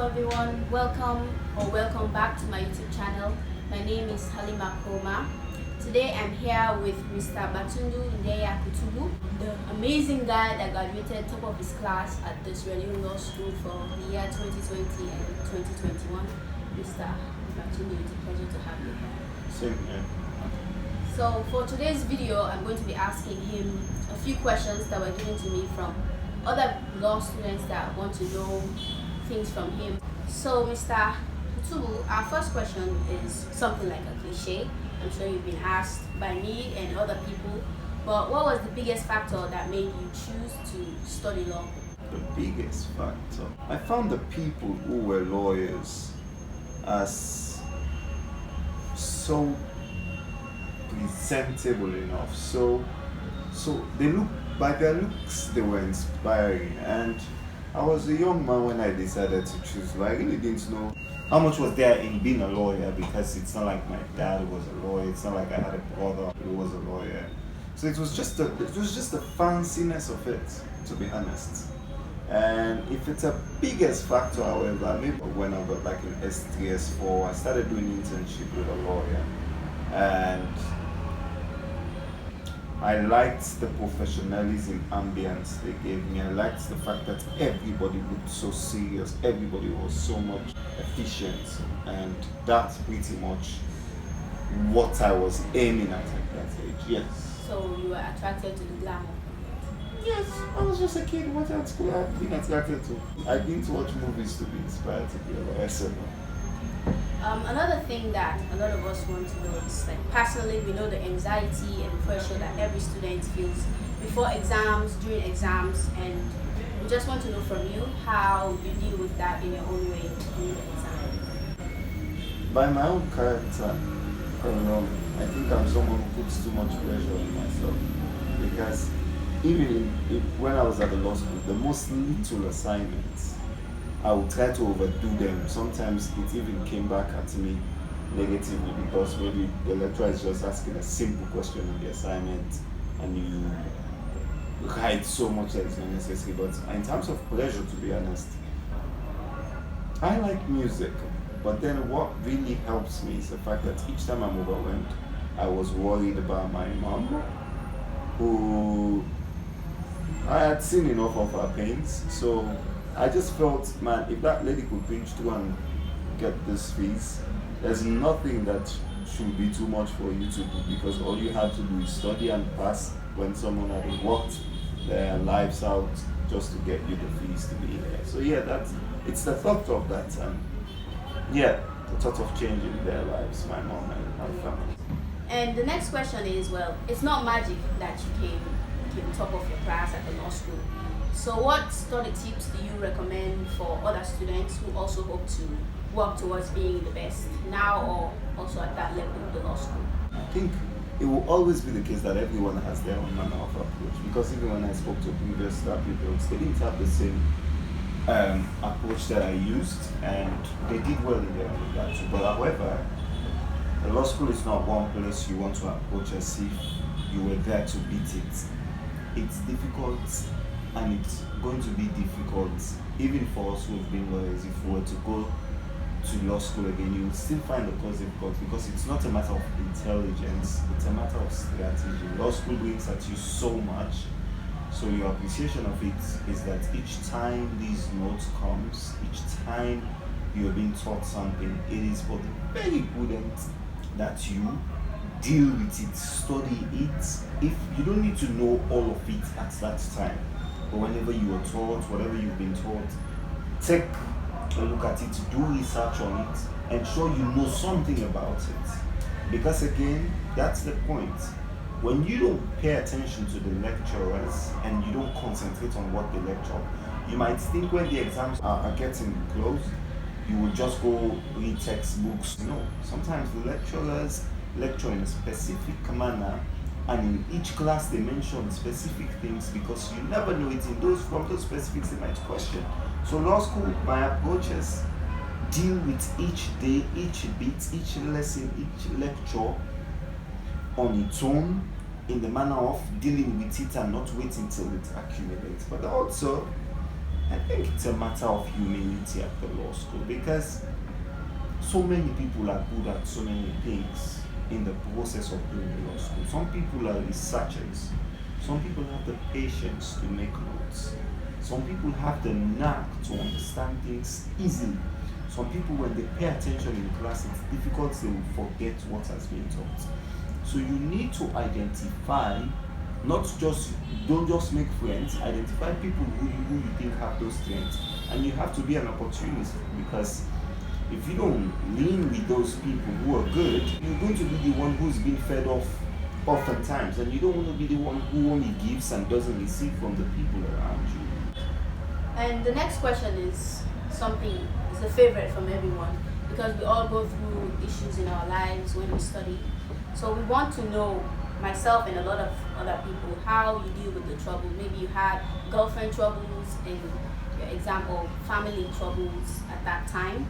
everyone, welcome back to my YouTube channel. My name is Halima Koroma. Today I'm here with Mr. Gbatundu Ndeyia Kutubu, the amazing guy that graduated top of his class at this Leonean Law School for the year 2020 and 2021. Mr. Gbatundu, it's a pleasure to have you here. Same here. So for today's video, I'm going to be asking him a few questions that were given to me from other law students that want to know things from him. So Mr. Kutubu, our first question is something like a cliche. I'm sure you've been asked by me and other people, but what was the biggest factor that made you choose to study law? The biggest factor. I found the people who were lawyers as so presentable enough. So they look, by their looks, they were inspiring. And I was a young man when I decided to choose law. I really didn't know how much was there in being a lawyer, because it's not like my dad was a lawyer. It's not like I had a brother who was a lawyer. So it was just the fanciness of it, to be honest. And if it's a biggest factor, however, maybe when I got like an S3, S4, I started doing internship with a lawyer, and I liked the professionalism ambience they gave me. I liked the fact that everybody looked so serious, everybody was so much efficient, and that's pretty much what I was aiming at that age. Yes. So you were attracted to the glamour? Yes, I was just a kid. What else could I have been attracted to? I didn't watch movies to be inspired to be a lawyer. So no. Another thing that a lot of us want to know is, like, personally, we know the anxiety and pressure that every student feels before exams, during exams, and we just want to know from you how you deal with that in your own way during the exam. By my own character alone, I think I'm someone who puts too much pressure on myself, because even when I was at the law school, the most little assignments, I would try to overdo them. Sometimes it even came back at me negatively, because maybe the lecturer is just asking a simple question on the assignment and you write so much that it's not necessary. But in terms of pleasure, to be honest, I like music. But then what really helps me is the fact that each time I'm overwhelmed, I was worried about my mom, who I had seen enough of her pains. So I just felt, man, if that lady could pinch through and get this fees, there's nothing that should be too much for you to do, because all you have to do is study and pass when someone had worked their lives out just to get you the fees to be there. So yeah, it's the thought of that, and yeah, the thought of changing their lives, my mom and my family. And the next question is, well, it's not magic that you came top of your class at the law school. So what study tips do you recommend for other students who also hope to work towards being the best now, or also at that level of the law school? I think it will always be the case that everyone has their own manner of approach, because even when I spoke to previous pupils, they didn't have the same approach that I used, and they did well in their own regard too. But however, the law school is not one place you want to approach as if you were there to beat it. It's difficult, and it's going to be difficult even for us who have been lawyers. If we were to go to law school again, you would still find the course difficult, because it's not a matter of intelligence, it's a matter of strategy. Law school brings at you so much, so your appreciation of it is that each time these notes comes, each time you're being taught something, it is but very prudent that you deal with it, study it. If you don't need to know all of it at that time, but whenever you are taught, whatever you've been taught, take a look at it, do research on it, ensure you know something about it. Because again, that's the point. When you don't pay attention to the lecturers and you don't concentrate on what they lecture, you might think when the exams are getting close, you will just go read textbooks. No, sometimes the lecturers lecture in a specific manner, and in each class they mention specific things, because you never know it from those specifics they might question. So law school, my approach is deal with each day, each bit, each lesson, each lecture on its own, in the manner of dealing with it and not waiting till it accumulates. But also I think it's a matter of humility at the law school, because so many people are good at so many things in the process of doing the law school. Some people are researchers. Some people have the patience to make notes. Some people have the knack to understand things easily. Some people, when they pay attention in class, it's difficult, they will forget what has been taught. So you need to identify, don't just make friends, identify people who you think have those strengths. And you have to be an opportunist, because if you don't lean with those people who are good, you're going to be the one who's been fed off oftentimes, and you don't want to be the one who only gives and doesn't receive from the people around you. And the next question is a favorite from everyone, because we all go through issues in our lives when we study. So we want to know, myself and a lot of other people, how you deal with the trouble. Maybe you had girlfriend troubles, in your example, family troubles at that time.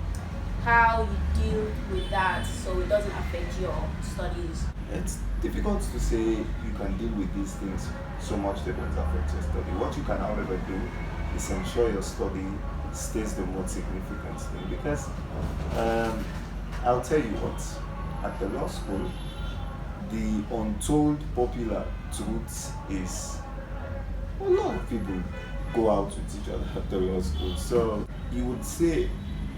How you deal with that so it doesn't affect your studies. It's difficult to say you can deal with these things so much they don't affect your study. What you can, however, do is ensure your study stays the most significant thing. Because I'll tell you what, at the law school, the untold popular truth is a lot of people go out with each other at the law school. So you would say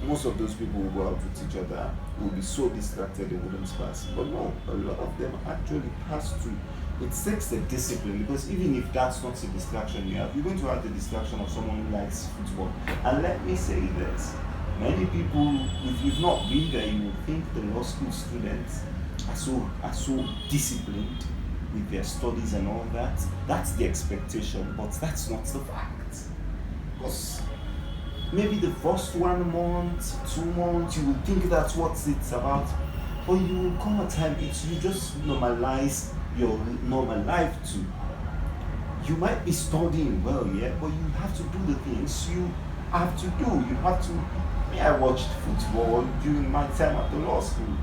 most of those people who go out with each other will be so distracted they wouldn't pass. But no, a lot of them actually pass through. It takes the discipline, because even if that's not a distraction you have, you're going to have the distraction of someone who likes football. And let me say this, many people, if you've not been there, you will think the law school students are so disciplined with their studies and all that. That's the expectation, but that's not the fact. Because maybe the first 1 month, 2 months, you will think that's what it's about, but you will come a time, you just normalize your normal life too. You might be studying well, yeah, but you have to do the things you have to do. I watched football during my time at the law school.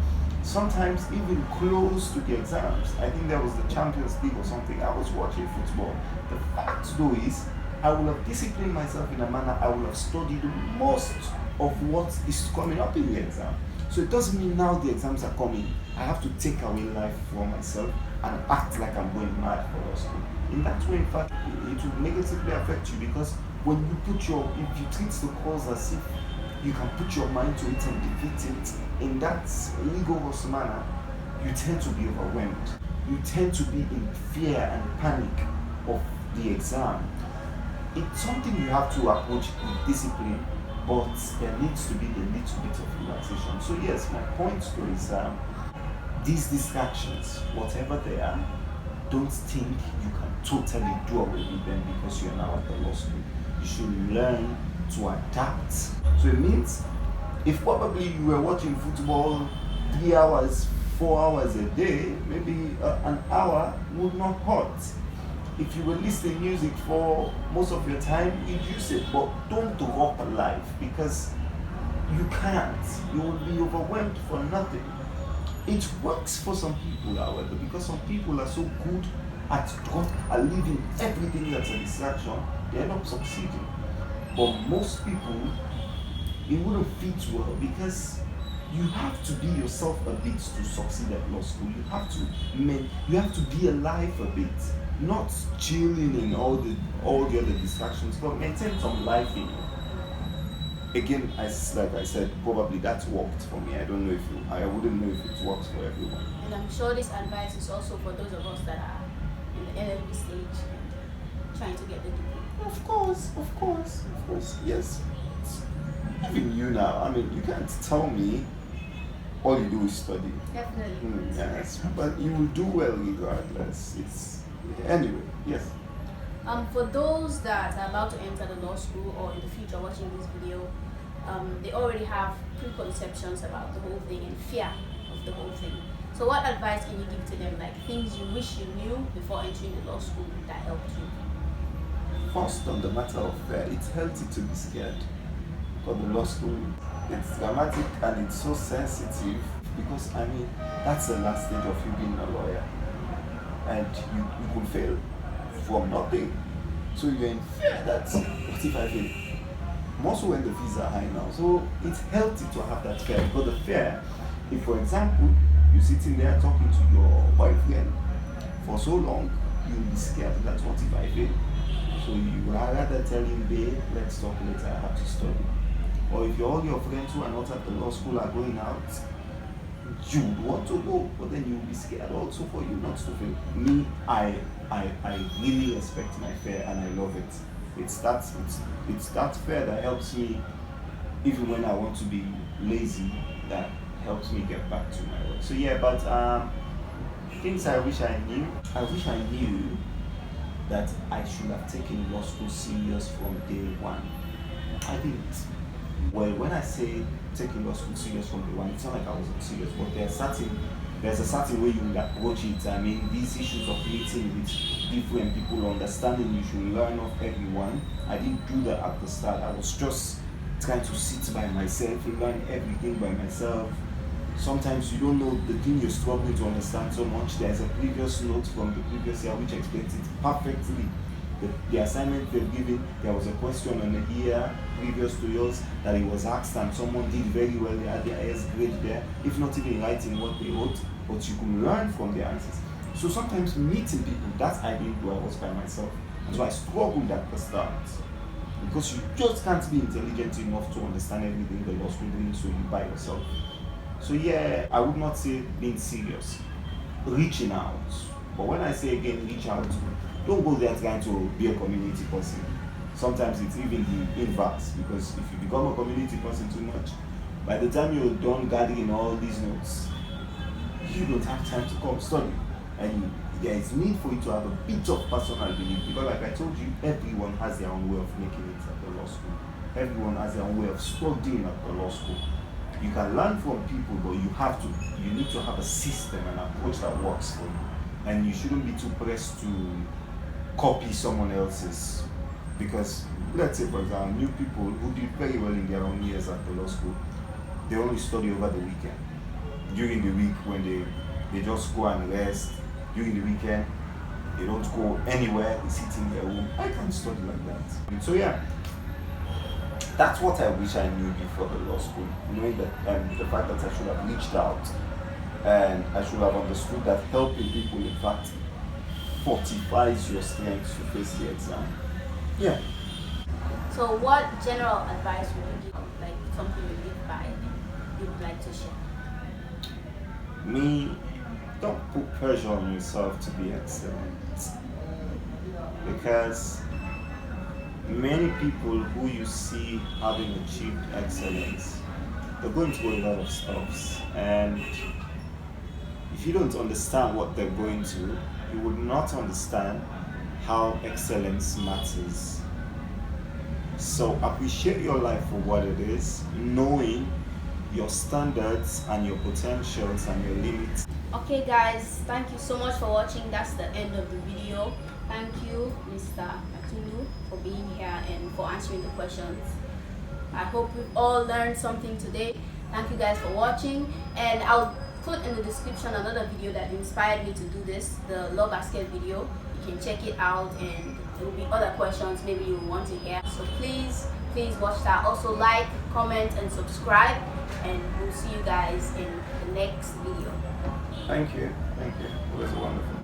Sometimes even close to the exams. I think there was the Champions League or something. I was watching football. The fact though is, I will have disciplined myself in a manner, I will have studied most of what is coming up in the exam. So it doesn't mean now the exams are coming, I have to take away life from myself and act like I'm going mad for law school. In that way, in fact, it will negatively affect you, because when you if you treat the cause as if you can put your mind to it and defeat it in that rigorous manner, you tend to be overwhelmed. You tend to be in fear and panic of the exam. It's something you have to approach with discipline, but there needs to be a little bit of relaxation. So yes, my point though is these distractions, whatever they are, don't think you can totally do away with them because you're now at the law school. You should learn to adapt. So it means if probably you were watching football 3 hours, 4 hours a day, maybe an hour would not hurt. If you were listening music for most of your time, reduce it, but don't rock life, because you can't. You will be overwhelmed for nothing. It works for some people, however, because some people are so good at leaving everything that's a distraction, they end up succeeding. But most people, it wouldn't fit well, because you have to be yourself a bit to succeed at law school. You have to be alive a bit, not chilling in all the other distractions, but maintain some life in you. Again, like I said, probably that worked for me. I wouldn't know if it works for everyone. And I'm sure this advice is also for those of us that are in the LLB stage and trying to get the degree. Of course, yes. Even you now, I mean, you can't tell me all you do is study. Definitely. Yes, but you will do well regardless. Anyway, yes. For those that are about to enter the law school or in the future watching this video, they already have preconceptions about the whole thing and fear of the whole thing. So what advice can you give to them, like things you wish you knew before entering the law school that helped you? First, on the matter of fear, it's healthy to be scared. Because the law school, it's dramatic and it's so sensitive, because I mean, that's the last stage of you being a lawyer. And you could fail from nothing. So you're in fear that, what if I fail? More so when the fees are high now. So it's healthy to have that fear. Because the fear, if for example, you're sitting there talking to your boyfriend for so long, you'll be scared that what if I fail? So you would rather tell him, babe, let's talk later, I have to study. Or if all your friends who are not at the law school are going out, you would want to go, but then you'll be scared also for you not to fail. Me, I really respect my fear and I love it. It's that fear that helps me even when I want to be lazy, that helps me get back to my work. So yeah, but things I wish I knew. I wish I knew that I should have taken law school serious from day one. I didn't. Well, when I say taking law school serious from day one, it's not like I wasn't serious, but there's a certain way you would approach it. I mean, these issues of meeting with different people, understanding you should learn of everyone. I didn't do that at the start. I was just trying to sit by myself, learn everything by myself. Sometimes you don't know the thing you're struggling to understand so much. There's a previous note from the previous year which explains it perfectly. The assignment they've given, there was a question on the year previous to yours that it was asked and someone did very well, they had the highest grade there, if not even writing what they wrote, but you could learn from the answers. So sometimes meeting people, that I didn't do, I was by myself. And so I struggled at the start. Because you just can't be intelligent enough to understand everything the law school doing, so you by yourself. So yeah, I would not say being serious, reaching out. But when I say again, reach out, don't go there trying to be a community person. Sometimes it's even the inverse, because if you become a community person too much, by the time you're done gathering all these notes, you don't have time to come study. And there is need for you to have a bit of personal belief, because like I told you, everyone has their own way of making it at the law school. Everyone has their own way of studying at the law school. You can learn from people, but you need to have a system and approach that works for you. And you shouldn't be too pressed to copy someone else's. Because let's say, for example, new people who did very well in their own years at the law school, they only study over the weekend. During the week, when they just go and rest. During the weekend, they don't go anywhere, they sit in their room. I can't study like that. So yeah, that's what I wish I knew before the law school. Knowing that the fact that I should have reached out and I should have understood that helping people, in fact, fortifies your strength to face the exam. Yeah. So what general advice would you give, like something you live by and you would like to share? Me, don't put pressure on yourself to be excellent. Because many people who you see having achieved excellence, they're going through a lot of stuff. And if you don't understand what they're going through, you would not understand how excellence matters. So appreciate your life for what it is, knowing your standards and your potentials and your limits. Okay guys, thank you so much for watching. That's the end of the video. Thank you, Mr. Gbatundu, for being here and for answering the questions. I hope we've all learned something today. Thank you guys for watching, and I'll put in the description another video that inspired me to do this, the law basket video. You can check it out, and there will be other questions maybe you want to hear. So please watch that. Also like, comment, and subscribe, and we'll see you guys in the next video. Thank you. It was wonderful.